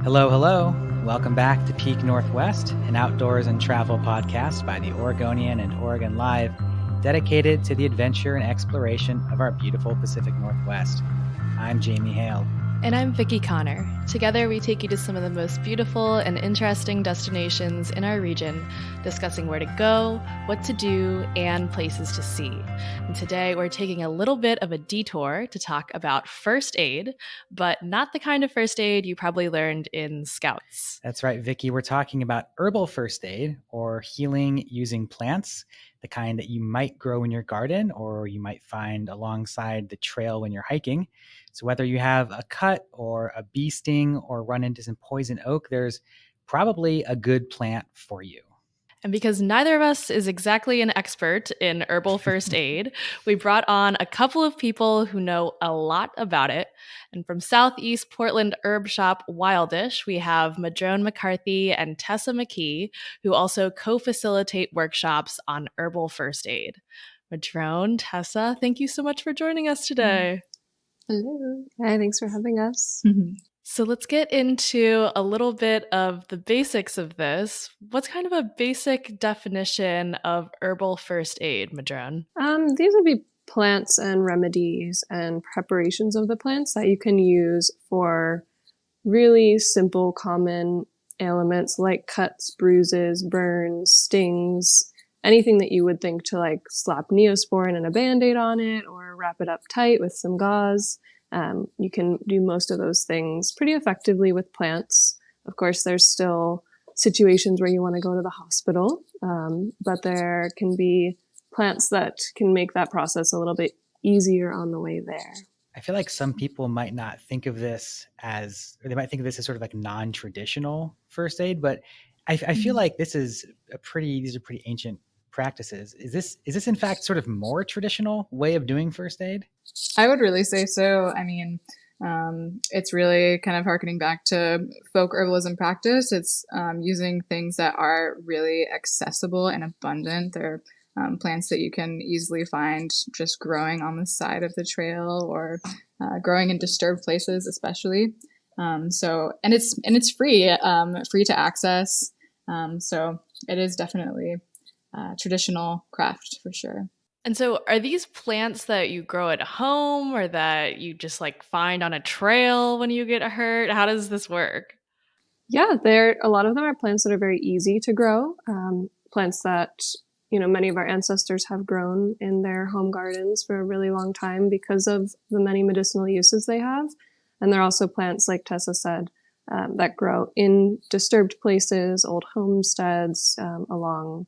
Hello, hello. Welcome back to Peak Northwest, an outdoors and travel podcast by the Oregonian and Oregon Live, dedicated to the adventure and exploration of our beautiful Pacific Northwest. I'm Jamie Hale. And I'm Vicki Connor. Together, we take you to some of the most beautiful and interesting destinations in our region, discussing where to go, what to do, and places to see. And today, we're taking a little bit of a detour to talk about first aid, but not the kind of first aid you probably learned in Scouts. That's right, Vicki. We're talking about herbal first aid, or healing using plants, the kind that you might grow in your garden or you might find alongside the trail when you're hiking. So whether you have a cut or a bee sting or run into some poison oak, there's probably a good plant for you. And because neither of us is exactly an expert in herbal first aid, we brought on a couple of people who know a lot about it. And from Southeast Portland herb shop Wildish, we have Madrone McCarthy and Tessa McKee, who also co-facilitate workshops on herbal first aid. Madrone, Tessa, thank you so much for joining us today. Hello. Hi, thanks for having us. So let's get into a little bit of the basics of this. What's kind of a basic definition of herbal first aid, Madrone? These would be plants and remedies and preparations of the plants that you can use for really simple, common ailments like cuts, bruises, burns, stings, anything that you would think to like slap Neosporin and a Band-Aid on it or wrap it up tight with some gauze. You can do most of those things pretty effectively with plants. Of course, there's still situations where you want to go to the hospital, but there can be plants that can make that process a little bit easier on the way there. I feel like some people might not think of this as, or they might think of this as sort of like non-traditional first aid, but I feel like these are pretty ancient practices. Is this in fact sort of more traditional way of doing first aid? I would really say so. I mean, it's really kind of harkening back to folk herbalism practice. It's using things that are really accessible and abundant. They're plants that you can easily find just growing on the side of the trail or growing in disturbed places, especially. And it's free, free to access. So it is definitely traditional craft for sure. And so are these plants that you grow at home or that you just like find on a trail when you get hurt? How does this work? Yeah, a lot of them are plants that are very easy to grow. Plants that, many of our ancestors have grown in their home gardens for a really long time because of the many medicinal uses they have. And they're also plants, like Tessa said, that grow in disturbed places, old homesteads, along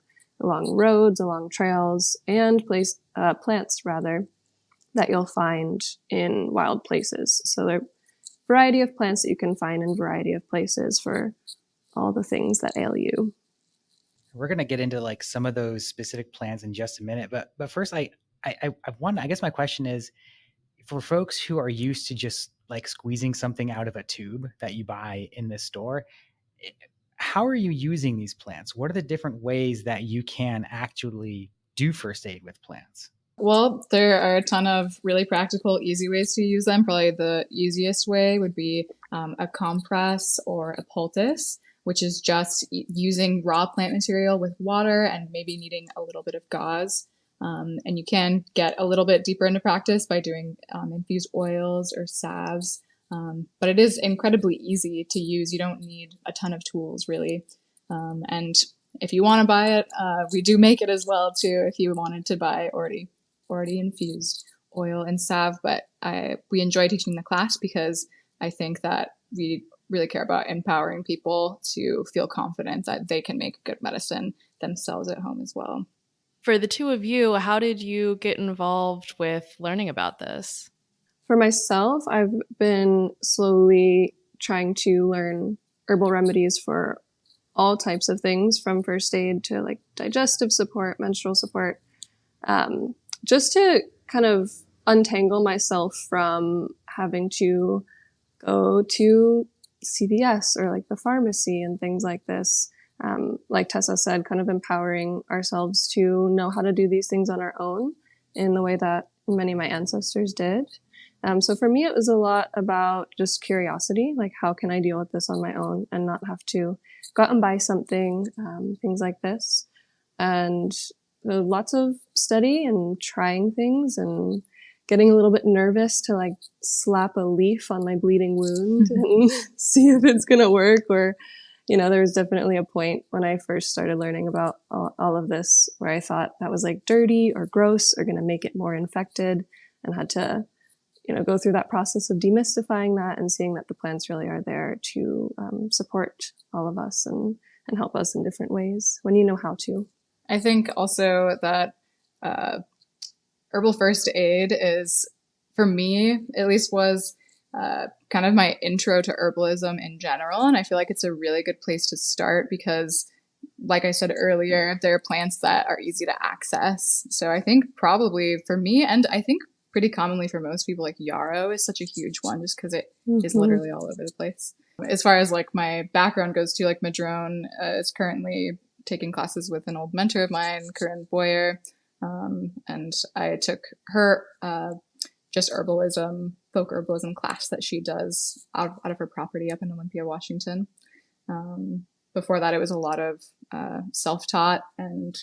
roads, along trails, and plants that you'll find in wild places. So there are a variety of plants that you can find in a variety of places for all the things that ail you. We're going to get into like some of those specific plants in just a minute, but first I guess my question is, for folks who are used to just like squeezing something out of a tube that you buy in the store, how are you using these plants? What are the different ways that you can actually do first aid with plants? Well, there are a ton of really practical, easy ways to use them. Probably the easiest way would be a compress or a poultice, which is just using raw plant material with water and maybe needing a little bit of gauze. And you can get a little bit deeper into practice by doing infused oils or salves. But it is incredibly easy to use. You don't need a ton of tools, really. And if you want to buy it, we do make it as well, too, if you wanted to buy already infused oil and salve. But we enjoy teaching the class because I think that we really care about empowering people to feel confident that they can make good medicine themselves at home as well. For the two of you, how did you get involved with learning about this? For myself, I've been slowly trying to learn herbal remedies for all types of things, from first aid to like digestive support, menstrual support, just to kind of untangle myself from having to go to CVS or like the pharmacy and things like this. Like Tessa said, kind of empowering ourselves to know how to do these things on our own in the way that many of my ancestors did. So for me, it was a lot about just curiosity, like how can I deal with this on my own and not have to go out and buy something, things like this. And lots of study and trying things and getting a little bit nervous to like slap a leaf on my bleeding wound and see if it's going to work. Or, there was definitely a point when I first started learning about all of this where I thought that was like dirty or gross or going to make it more infected, and had to go through that process of demystifying that and seeing that the plants really are there to support all of us and help us in different ways when you know how to. I think also that herbal first aid is, for me at least, was kind of my intro to herbalism in general. And I feel like it's a really good place to start because, like I said earlier, there are plants that are easy to access. So I think probably for me, and I think pretty commonly for most people, like yarrow is such a huge one just because it is literally all over the place. As far as like my background goes too, like Madrone is currently taking classes with an old mentor of mine, Corinne Boyer, and I took her just folk herbalism class that she does out of her property up in Olympia, Washington. Before that, it was a lot of self-taught and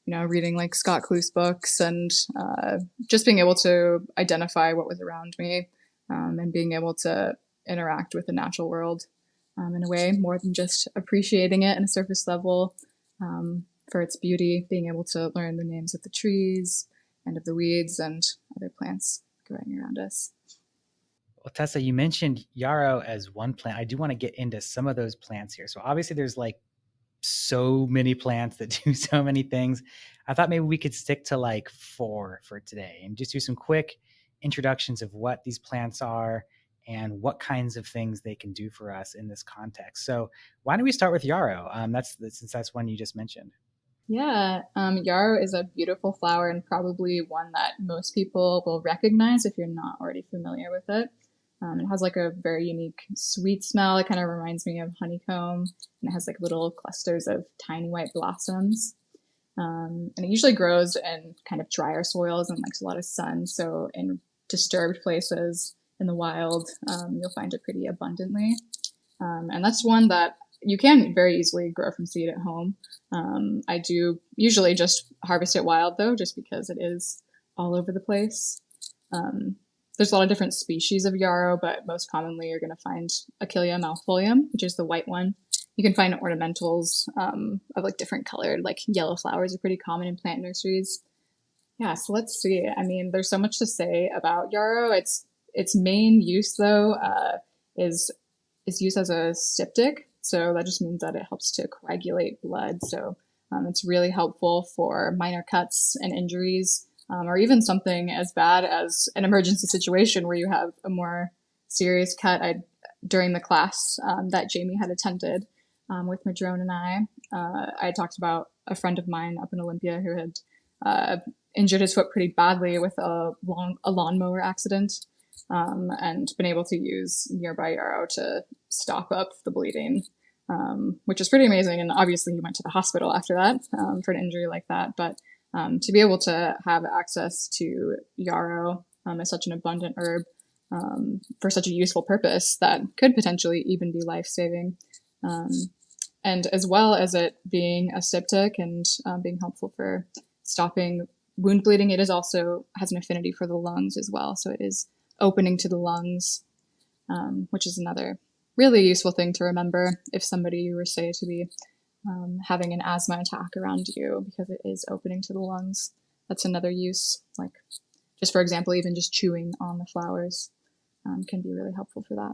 reading like Scott Cluse books and just being able to identify what was around me and being able to interact with the natural world in a way more than just appreciating it on a surface level for its beauty, being able to learn the names of the trees and of the weeds and other plants growing around us. Well, Tessa, you mentioned yarrow as one plant. I do want to get into some of those plants here. So obviously there's like so many plants that do so many things. I thought maybe we could stick to like 4 for today and just do some quick introductions of what these plants are and what kinds of things they can do for us in this context. So why don't we start with yarrow? Since that's one you just mentioned. Yeah, yarrow is a beautiful flower and probably one that most people will recognize if you're not already familiar with it. It has like a very unique sweet smell. It kind of reminds me of honeycomb, and it has like little clusters of tiny white blossoms. And it usually grows in kind of drier soils and likes a lot of sun. So in disturbed places in the wild, you'll find it pretty abundantly. And that's one that you can very easily grow from seed at home. I do usually just harvest it wild though, just because it is all over the place. There's a lot of different species of yarrow, but most commonly you're going to find Achillea malfolium, which is the white one. You can find ornamentals of like different colored, like yellow flowers are pretty common in plant nurseries. Yeah, so let's see. I mean, there's so much to say about yarrow. Its main use though is used as a styptic. So that just means that it helps to coagulate blood. So it's really helpful for minor cuts and injuries. Or even something as bad as an emergency situation where you have a more serious cut. During the class that Jamie had attended with Madrone and I talked about a friend of mine up in Olympia who had injured his foot pretty badly with a lawnmower accident and been able to use nearby yarrow to stop up the bleeding, which is pretty amazing. And obviously he went to the hospital after that for an injury like that. But to be able to have access to yarrow as such an abundant herb for such a useful purpose that could potentially even be life-saving. And as well as it being a styptic and being helpful for stopping wound bleeding, it is also has an affinity for the lungs as well. So it is opening to the lungs, which is another really useful thing to remember if somebody were, say, to be having an asthma attack around you, because it is opening to the lungs. That's another use, like just for example, even just chewing on the flowers can be really helpful for that.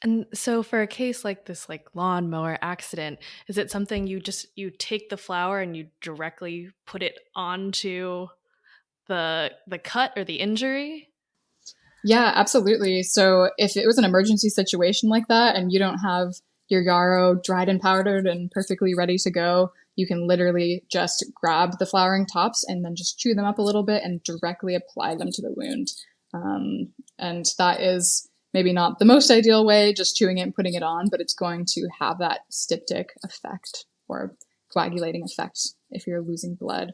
And so for a case like this, like lawnmower accident, is it something you take the flower and you directly put it onto the cut or the injury? Yeah, absolutely. So if it was an emergency situation like that and you don't have your yarrow dried and powdered and perfectly ready to go, you can literally just grab the flowering tops and then just chew them up a little bit and directly apply them to the wound. And that is maybe not the most ideal way, just chewing it and putting it on, but it's going to have that styptic effect or coagulating effect if you're losing blood.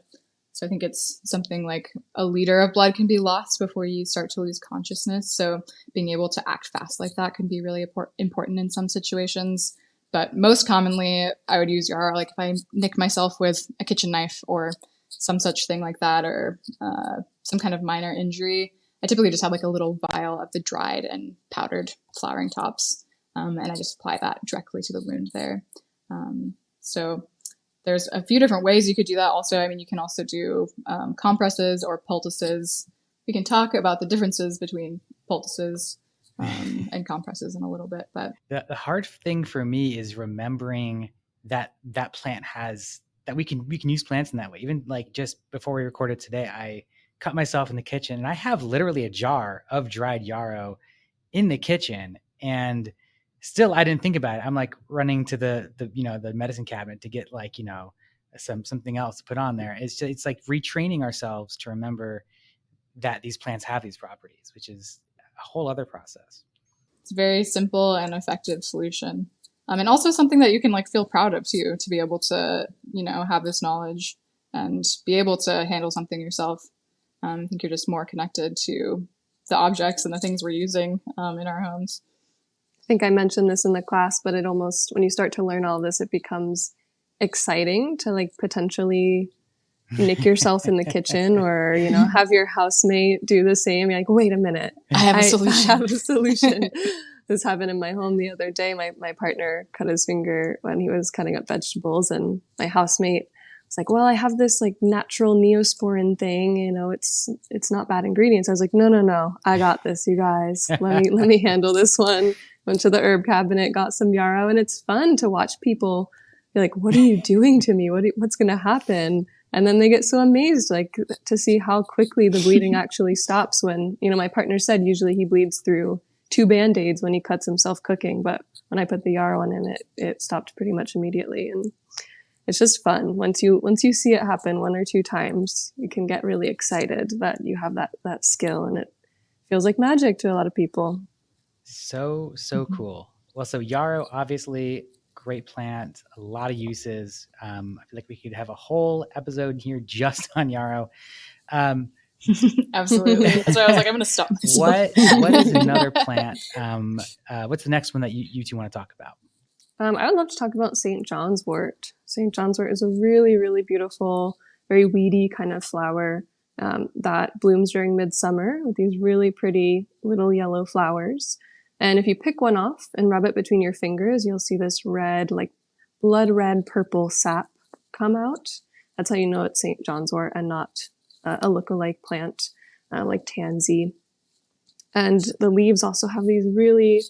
So I think it's something like a liter of blood can be lost before you start to lose consciousness. So being able to act fast like that can be really important in some situations. But most commonly, I would use Yarrow. Like if I nick myself with a kitchen knife or some such thing like that, or some kind of minor injury, I typically just have like a little vial of the dried and powdered flowering tops, and I just apply that directly to the wound there. So there's a few different ways you could do that. Also, I mean, you can also do compresses or poultices. We can talk about the differences between poultices and compresses in a little bit, but the hard thing for me is remembering that that plant has that we can use plants in that way. Even like just before we recorded today, I cut myself in the kitchen, and I have literally a jar of dried yarrow in the kitchen, and still I didn't think about it. I'm like running to the medicine cabinet to get like something else to put on there. It's like retraining ourselves to remember that these plants have these properties, which is a whole other process. it's a very simple and effective solution. And also something that you can like feel proud of too, to be able to, have this knowledge and be able to handle something yourself. I think you're just more connected to the objects and the things we're using in our homes. I think I mentioned this in the class, but it almost, when you start to learn all this, it becomes exciting to like potentially nick yourself in the kitchen or, have your housemate do the same. You're like, wait a minute. I have a solution. I have a solution. This happened in my home the other day. My partner cut his finger when he was cutting up vegetables, and my housemate was like, well, I have this like natural Neosporin thing, it's not bad ingredients. I was like, no, I got this, you guys. Let me handle this one. Went to the herb cabinet, got some yarrow, and it's fun to watch people be like, what are you doing to me? What's going to happen? And then they get so amazed, like to see how quickly the bleeding actually stops when, my partner said usually he bleeds through 2 Band-Aids when he cuts himself cooking. But when I put the yarrow in it, it stopped pretty much immediately. And it's just fun. Once you see it happen 1 or 2 times, you can get really excited that you have that skill, and it feels like magic to a lot of people. So cool. Well, so yarrow, obviously great plant, a lot of uses. I feel like we could have a whole episode here just on yarrow. Absolutely. That's why I was like, I'm going to stop myself. What is another plant? What's the next one that you two want to talk about? I would love to talk about St. John's wort. St. John's wort is a really, really beautiful, very weedy kind of flower that blooms during midsummer with these really pretty little yellow flowers. And if you pick one off and rub it between your fingers, you'll see this red, like blood red purple sap come out. That's how you know it's St. John's wort and not a lookalike plant like tansy. And the leaves also have these really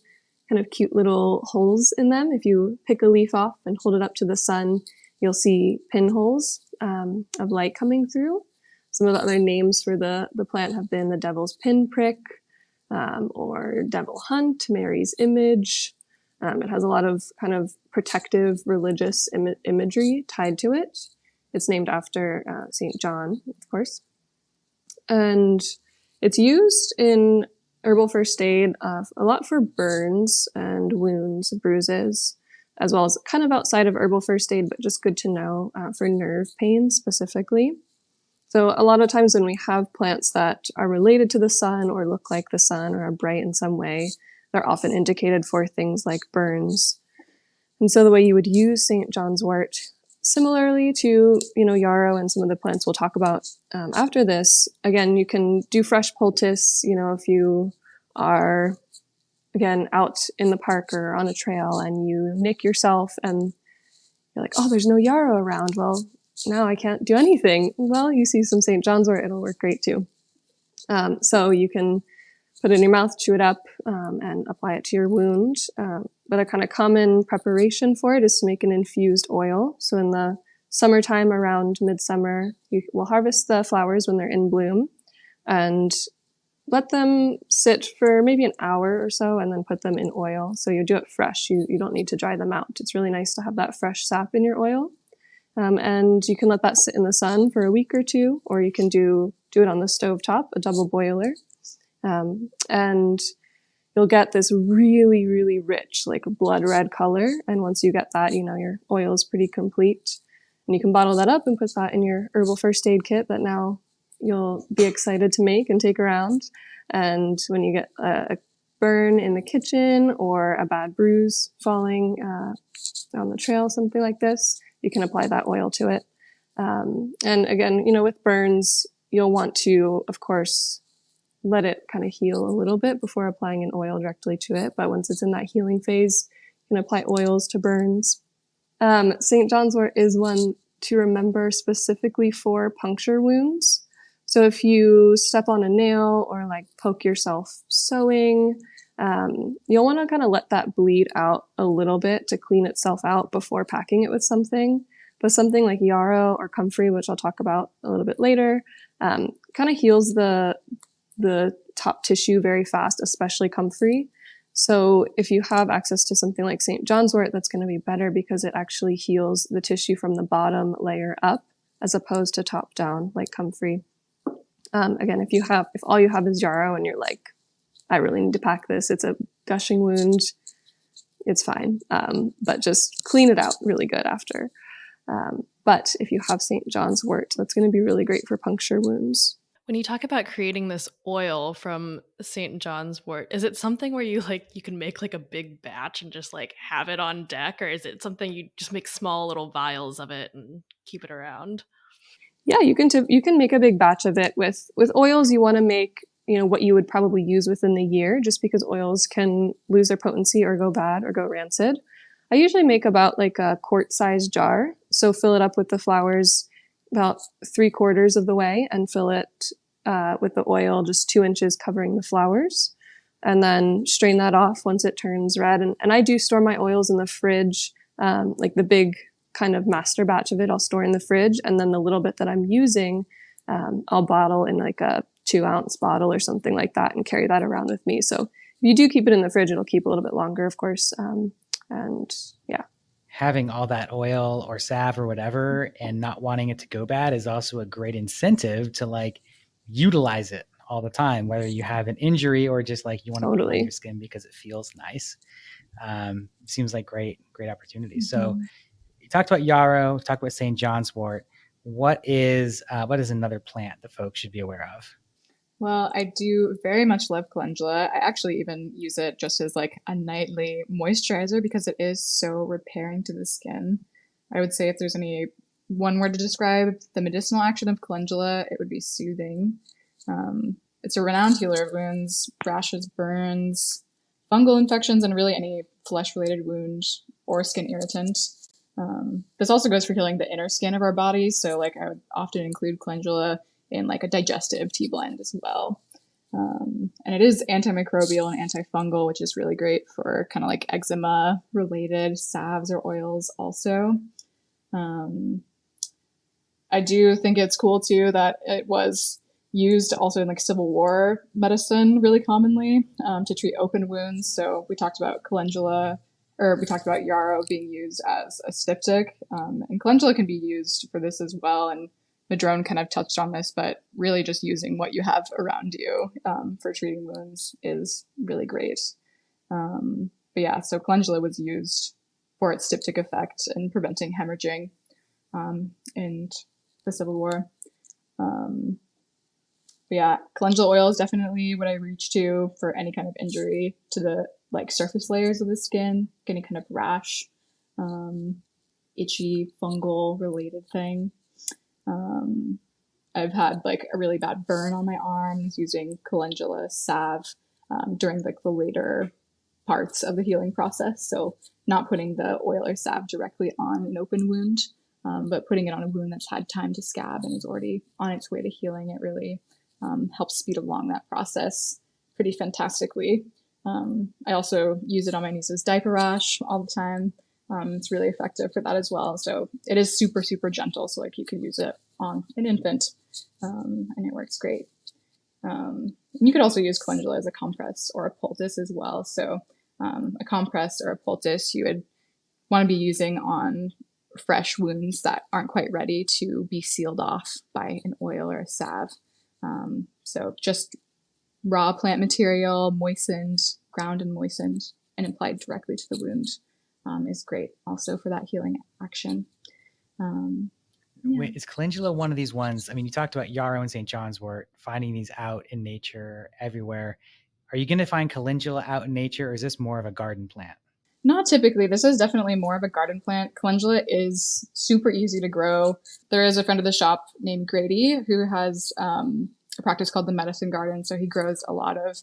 kind of cute little holes in them. If you pick a leaf off and hold it up to the sun, you'll see pinholes of light coming through. Some of the other names for the plant have been the devil's pinprick, or devil hunt, Mary's image. It has a lot of kind of protective religious imagery tied to it. It's named after St. John, of course. And it's used in herbal first aid a lot for burns and wounds, bruises, as well as kind of outside of herbal first aid, but just good to know for nerve pain specifically. So a lot of times when we have plants that are related to the sun or look like the sun or are bright in some way, they're often indicated for things like burns. And so the way you would use St. John's wort, similarly to, yarrow and some of the plants we'll talk about after this, again, you can do fresh poultice, if you are, again, out in the park or on a trail and you nick yourself and you're like, oh, there's no yarrow around. Well, now I can't do anything. Well, you see some St. John's wort, it'll work great too. So you can put it in your mouth, chew it up, and apply it to your wound. But a kind of common preparation for it is to make an infused oil. So in the summertime, around midsummer, you will harvest the flowers when they're in bloom and let them sit for maybe an hour or so and then put them in oil. So you do it fresh. You don't need to dry them out. It's really nice to have that fresh sap in your oil. And you can let that sit in the sun for a week or 2, or you can do it on the stovetop, a double boiler. And you'll get this really, really rich, like blood red color. And once you get that, your oil is pretty complete. And you can bottle that up and put that in your herbal first aid kit that now you'll be excited to make and take around. And when you get a burn in the kitchen or a bad bruise falling on the trail, something like this, you can apply that oil to it. And again, with burns, you'll want to, of course, let it kind of heal a little bit before applying an oil directly to it. But once it's in that healing phase, you can apply oils to burns. St. John's wort is one to remember specifically for puncture wounds. So if you step on a nail or like poke yourself sewing, you'll want to kind of let that bleed out a little bit to clean itself out before packing it with something. But something like Yarrow or comfrey, which I'll talk about a little bit later, kind of heals the top tissue very fast, especially comfrey. So if you have access to something like St. John's wort, that's going to be better because it actually heals the tissue from the bottom layer up as opposed to top down like comfrey. Again, if all you have is Yarrow and you're like, I really need to pack this, it's a gushing wound, it's fine. But just clean it out really good after. But if you have St. John's wort, that's going to be really great for puncture wounds. When you talk about creating this oil from St. John's wort, is it something where you can make like a big batch and just like have it on deck, or is it something you just make small little vials of it and keep it around? Yeah, you can make a big batch of it. With oils, you want to make what you would probably use within the year, just because oils can lose their potency or go bad or go rancid. I usually make about like a quart-sized jar, so fill it up with the flowers about 3/4 of the way and fill it with the oil just 2 inches covering the flowers, and then strain that off once it turns red. And I do store my oils in the fridge, like the big kind of master batch of it I'll store in the fridge, and then the little bit that I'm using I'll bottle in like a 2-ounce bottle or something like that and carry that around with me. So if you do keep it in the fridge, it'll keep a little bit longer, of course. And yeah. Having all that oil or salve or whatever and not wanting it to go bad is also a great incentive to like utilize it all the time, whether you have an injury or just like you want to put it on your skin because it feels nice. Seems like great opportunity. Mm-hmm. So you talked about Yarrow, talked about St. John's wort. What is another plant that folks should be aware of? Well, I do very much love calendula. I actually even use it just as like a nightly moisturizer because it is so repairing to the skin. I would say if there's any one word to describe the medicinal action of calendula, it would be soothing. It's a renowned healer of wounds, rashes, burns, fungal infections, and really any flesh-related wound or skin irritant. This also goes for healing the inner skin of our bodies. So like I would often include calendula in like a digestive tea blend as well. And it is antimicrobial and antifungal, which is really great for kind of like eczema related salves or oils also. I do think it's cool too that it was used also in like Civil War medicine really commonly to treat open wounds. So we talked about calendula, or we talked about Yarrow being used as a styptic, and calendula can be used for this as well. And Madrone kind of touched on this, but really just using what you have around you for treating wounds is really great. But yeah, so calendula was used for its styptic effect in preventing hemorrhaging in the Civil War. But yeah, calendula oil is definitely what I reach to for any kind of injury to the like surface layers of the skin, any kind of rash, itchy, fungal related thing. I've had like a really bad burn on my arms using calendula salve during like the later parts of the healing process. So not putting the oil or salve directly on an open wound, but putting it on a wound that's had time to scab and is already on its way to healing. It really helps speed along that process pretty fantastically. I also use it on my niece's diaper rash all the time. It's really effective for that as well. So it is super, super gentle. So like you could use it on an infant and it works great. And you could also use calendula as a compress or a poultice as well. So a compress or a poultice you would want to be using on fresh wounds that aren't quite ready to be sealed off by an oil or a salve. So just raw plant material, moistened, ground and moistened, and applied directly to the wound is great also for that healing action. Yeah. Is calendula one of these ones? I mean, you talked about Yarrow and St. John's wort, finding these out in nature everywhere. Are you going to find calendula out in nature, or is this more of a garden plant? Not typically. This is definitely more of a garden plant. Calendula is super easy to grow. There is a friend of the shop named Grady who has a practice called the Medicine Garden. So he grows a lot of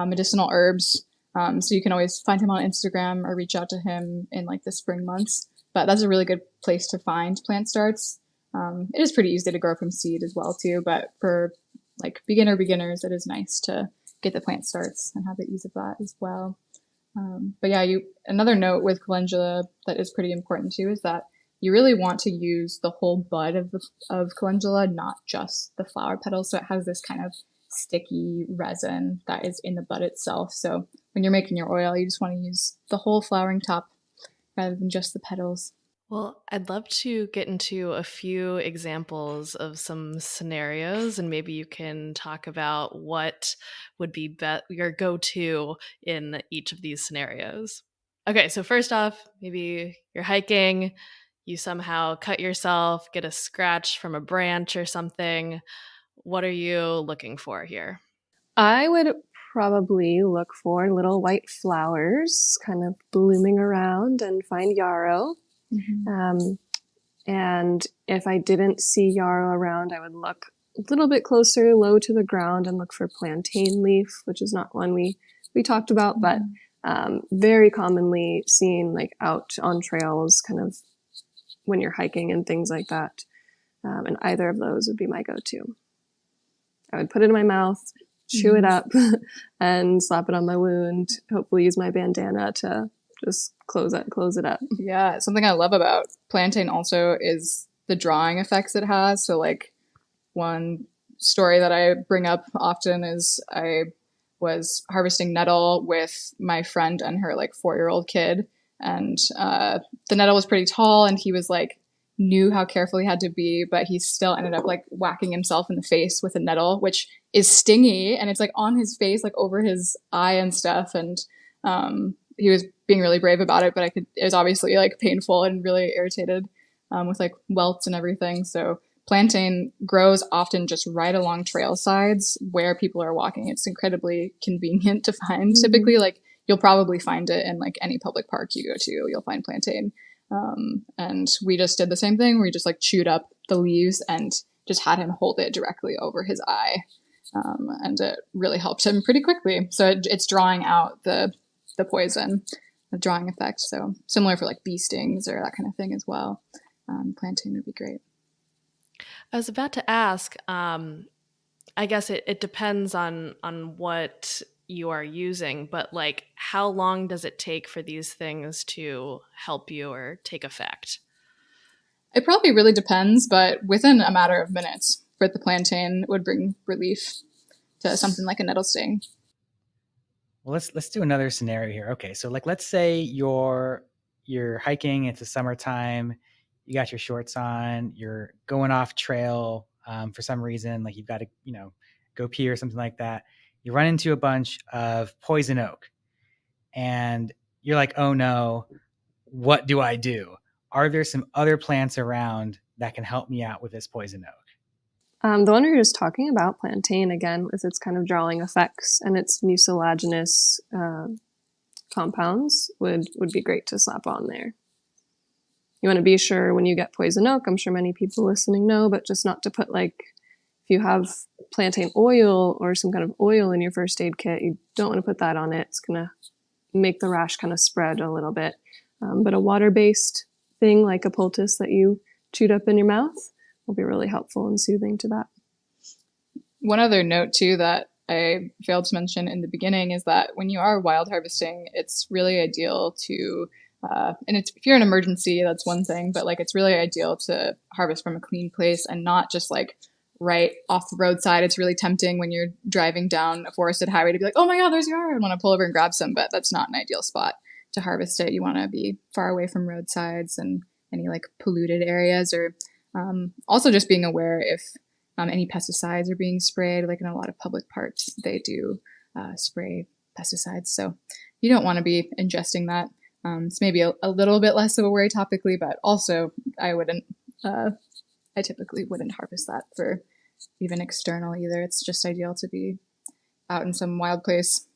medicinal herbs. So you can always find him on Instagram or reach out to him in like the spring months. But that's a really good place to find plant starts. It is pretty easy to grow from seed as well too. But for like beginners, it is nice to get the plant starts and have the ease of that as well. But yeah, another note with calendula that is pretty important too is that you really want to use the whole bud of calendula, not just the flower petals. So it has this kind of sticky resin that is in the bud itself. So when you're making your oil, you just want to use the whole flowering top rather than just the petals. Well, I'd love to get into a few examples of some scenarios, and maybe you can talk about what would be your go-to in each of these scenarios. Okay, so first off, maybe you're hiking, you somehow cut yourself, get a scratch from a branch or something. What are you looking for here? I would probably look for little white flowers kind of blooming around and find yarrow. And if I didn't see yarrow around, I would look a little bit closer, low to the ground, and look for plantain leaf, which is not one we talked about, but very commonly seen like out on trails, kind of when you're hiking and things like that. And either of those would be my go-to. I would put it in my mouth, chew it up, and slap it on my wound. Hopefully, use my bandana to just close it up. Yeah, something I love about plantain also is the drawing effects it has. So like one story that I bring up often is I was harvesting nettle with my friend and her like 4-year-old kid, and the nettle was pretty tall, and he was like knew how careful he had to be, but he still ended up like whacking himself in the face with a nettle, which is stingy, and it's like on his face, like over his eye and stuff, and he was being really brave about it, but it was obviously like painful and really irritated with like welts and everything. So plantain grows often just right along trail sides where people are walking. It's incredibly convenient to find. Typically, like you'll probably find it in like any public park you go to, you'll find plantain. And we just did the same thing. We just like chewed up the leaves and just had him hold it directly over his eye. And it really helped him pretty quickly. So it's drawing out the poison, the drawing effect. So similar for like bee stings or that kind of thing as well. Plantain would be great. I was about to ask, I guess it depends on what you are using, but like how long does it take for these things to help you or take effect? It probably really depends, but within a matter of minutes for the plantain would bring relief to something like a nettle sting. Well, let's do another scenario here. Okay, so like let's say you're hiking, it's the summertime, you got your shorts on, you're going off trail for some reason, like you've got to go pee or something like that. You run into a bunch of poison oak, and you're like, oh no, what do I do? Are there some other plants around that can help me out with this poison oak? The one we were just talking about, plantain, again, with its kind of drawing effects and its mucilaginous compounds would be great to slap on there. You want to be sure when you get poison oak, I'm sure many people listening know, but just not to put like, if you have plantain oil or some kind of oil in your first aid kit, you don't want to put that on it. It's going to make the rash kind of spread a little bit. But a water-based thing like a poultice that you chewed up in your mouth will be really helpful and soothing to that. One other note too that I failed to mention in the beginning is that when you are wild harvesting, it's really ideal to, and if you're in an emergency, that's one thing, but like it's really ideal to harvest from a clean place and not just like right off the roadside. It's really tempting when you're driving down a forested highway to be like, oh my God, there's yarrow, and want to pull over and grab some, but that's not an ideal spot to harvest it. You want to be far away from roadsides and any like polluted areas, or also just being aware if any pesticides are being sprayed. Like in a lot of public parks, they do spray pesticides. So you don't want to be ingesting that. It's maybe a little bit less of a worry topically, but also I wouldn't I typically wouldn't harvest that for even external either. It's just ideal to be out in some wild place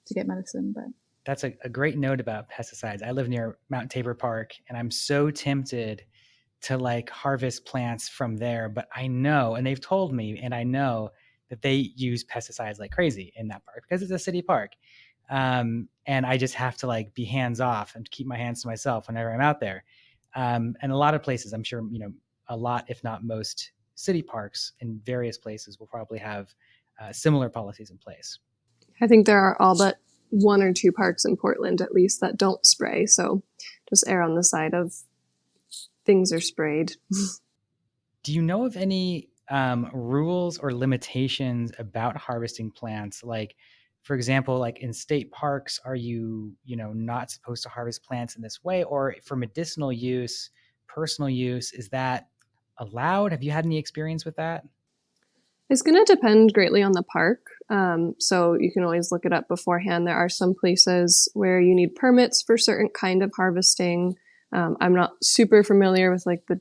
to get medicine. But That's a great note about pesticides. I live near Mount Tabor Park, and I'm so tempted to like harvest plants from there. But I know, and they've told me, and I know that they use pesticides like crazy in that park because it's a city park. And I just have to like be hands off and keep my hands to myself whenever I'm out there. And a lot of places, I'm sure, a lot, if not most city parks in various places will probably have similar policies in place. I think there are all but 1 or 2 parks in Portland, at least, that don't spray. So just err on the side of things are sprayed. Do you know of any rules or limitations about harvesting plants? Like, for example, like in state parks, are you, not supposed to harvest plants in this way? Or for medicinal use, personal use, is that allowed? Have you had any experience with that? It's going to depend greatly on the park. So you can always look it up beforehand. There are some places where you need permits for certain kind of harvesting. I'm not super familiar with like the,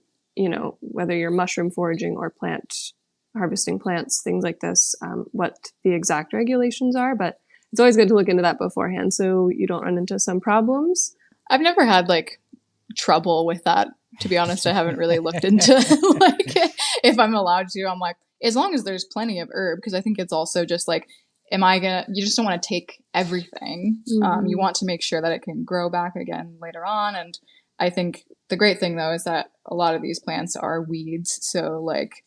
whether you're mushroom foraging or plant harvesting plants, things like this, what the exact regulations are, but it's always good to look into that beforehand so you don't run into some problems. I've never had like trouble with that. To be honest, I haven't really looked into like if I'm allowed to. I'm like, as long as there's plenty of herb, because I think it's also just like, you just don't want to take everything. Mm-hmm. You want to make sure that it can grow back again later on. And I think the great thing though is that a lot of these plants are weeds. So like,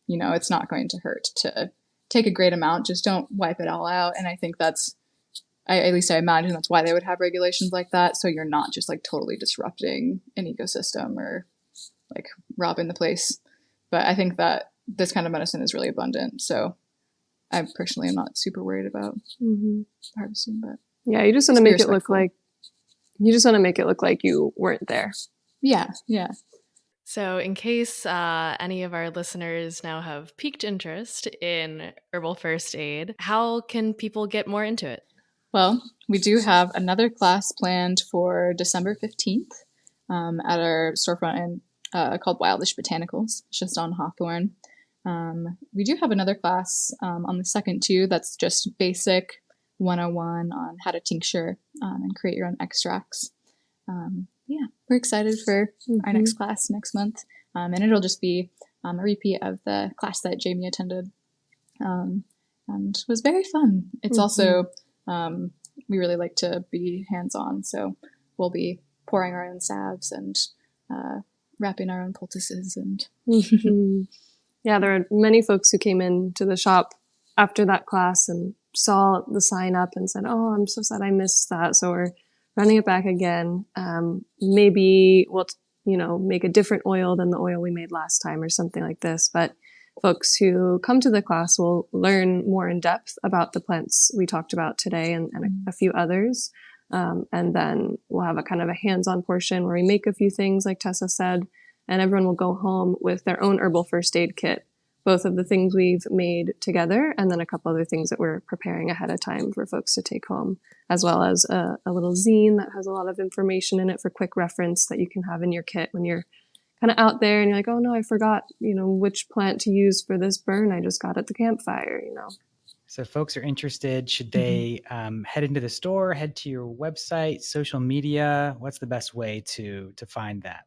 it's not going to hurt to take a great amount. Just don't wipe it all out. And I think at least I imagine that's why they would have regulations like that. So you're not just like totally disrupting an ecosystem or like robbing the place. But I think that this kind of medicine is really abundant. So I personally am not super worried about harvesting, but yeah, you just want to make it look like you weren't there. Yeah. So in case any of our listeners now have piqued interest in herbal first aid, how can people get more into it? Well, we do have another class planned for December 15th at our storefront called Wildish Botanicals. It's just on Hawthorne. We do have another class on the 2nd too. That's just basic 101 on how to tincture and create your own extracts. We're excited for our next class next month. And it'll just be a repeat of the class that Jamie attended and was very fun. It's also, we really like to be hands-on. So we'll be pouring our own salves and wrapping our own poultices. And Yeah, there are many folks who came into the shop after that class and saw the sign up and said, "Oh, I'm so sad I missed that." So we're running it back again. Maybe we'll, make a different oil than the oil we made last time or something like this. But folks who come to the class will learn more in depth about the plants we talked about today and a few others. And then we'll have a kind of a hands-on portion where we make a few things like Tessa said, and everyone will go home with their own herbal first aid kit, both of the things we've made together and then a couple other things that we're preparing ahead of time for folks to take home, as well as a little zine that has a lot of information in it for quick reference that you can have in your kit when you're kind of out there and you're like, "Oh no, I forgot, which plant to use for this burn I just got at the campfire." So if folks are interested, should they head into the store, head to your website, social media? What's the best way to find that?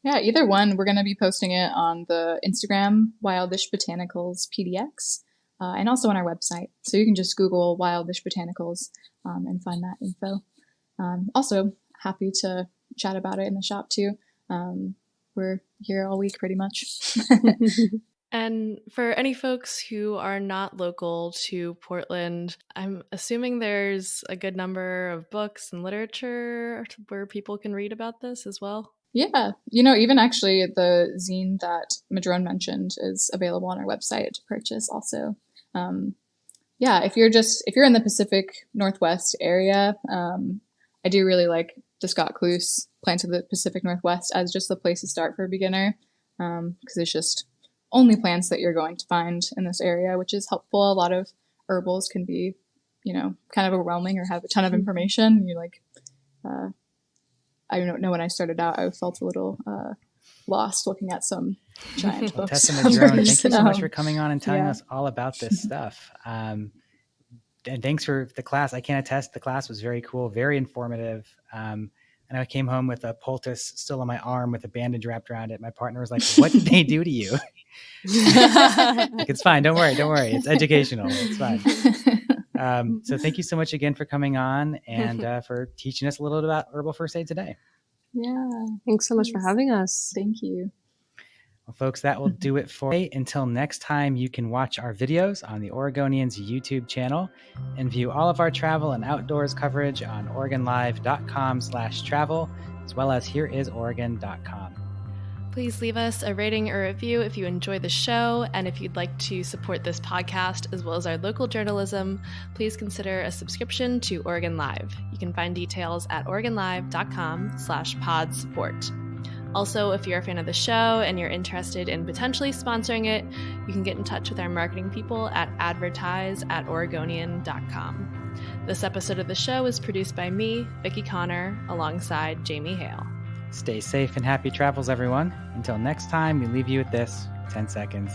Yeah, either one. We're going to be posting it on the Instagram, Wildish Botanicals PDX, and also on our website. So you can just Google Wildish Botanicals and find that info. Also, happy to chat about it in the shop too. We're here all week pretty much. And for any folks who are not local to Portland, I'm assuming there's a good number of books and literature where people can read about this as well. Yeah, even actually the zine that Madrone mentioned is available on our website to purchase also. If you're in the Pacific Northwest area, I do really like the Scott Cluse Plants of the Pacific Northwest as just the place to start for a beginner, because it's just only plants that you're going to find in this area, which is helpful. A lot of herbals can be, kind of overwhelming or have a ton of information. You're like, I don't know, when I started out, I felt a little lost looking at some giant Well, books. Tessa Madrone, thank you so much Um, for coming on and telling yeah. us all about this stuff. And thanks for the class. I can attest the class was very cool, very informative. And I came home with a poultice still on my arm with a bandage wrapped around it. My partner was like, "What did they do to you?" Like, it's fine. Don't worry. It's educational. It's fine. So thank you so much again for coming on and for teaching us a little bit about herbal first aid today. Yeah. Thanks so much for having us. Thank you. Well, folks, that will do it for today. Until next time, you can watch our videos on the Oregonians YouTube channel and view all of our travel and outdoors coverage on OregonLive.com/travel, as well as HereIsOregon.com. Please leave us a rating or review if you enjoy the show, and if you'd like to support this podcast as well as our local journalism, please consider a subscription to Oregon Live. You can find details at OregonLive.com/podsupport. Also, if you're a fan of the show and you're interested in potentially sponsoring it, you can get in touch with our marketing people at advertise@oregonian.com. This episode of the show is produced by me, Vicki Connor, alongside Jamie Hale. Stay safe and happy travels, everyone. Until next time, we leave you with this 10 seconds.